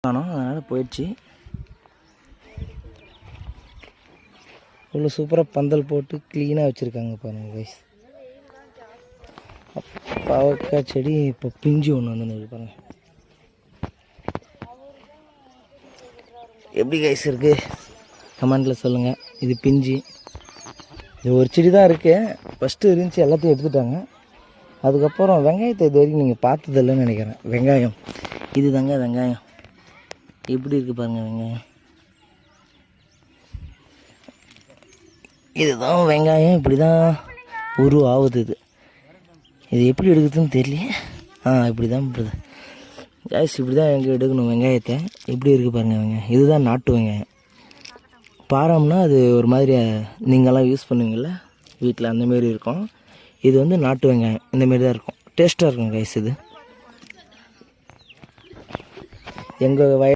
காணோம், அதனால் போயிடுச்சு. இவ்வளோ சூப்பராக பந்தல் போட்டு க்ளீனாக வச்சுருக்காங்க பாருங்கள் கைஸ். பாவக்காய் செடி இப்போ பிஞ்சு ஒன்று வந்து பாருங்கள். எப்படி கைஸ் இருக்குது கமெண்டில் சொல்லுங்கள். இது பிஞ்சு, இது ஒரு செடி தான் இருக்குது. ஃபஸ்ட்டு இருந்துச்சு, எல்லாத்தையும் எடுத்துட்டாங்க. அதுக்கப்புறம் வெங்காயத்தை இது வரைக்கும் நீங்கள் பார்த்ததில்லன்னு நினைக்கிறேன். வெங்காயம் இது தாங்க வெங்காயம். எப்படி இருக்குது பாருங்கள் வெங்காயம். இதுதான் வெங்காயம். இப்படி தான் உருவாகுது. இது எப்படி எடுக்குதுன்னு தெரியல. இப்படி தான் போடுது கேஸ். இப்படி தான் எங்கே எடுக்கணும் வெங்காயத்தை. எப்படி இருக்குது பாருங்கள் வெங்காயம். இதுதான் நாட்டு வெங்காயம். பாரம்னா அது ஒரு மாதிரி நீங்கள்லாம் யூஸ் பண்ணுவீங்கள்ல வீட்டில், அந்தமாரி இருக்கும். இது வந்து நாட்டு வெங்காயம். இந்தமாரி தான் இருக்கும். டேஸ்ட்டாக இருக்கும் கைஸ். இது எங்கள்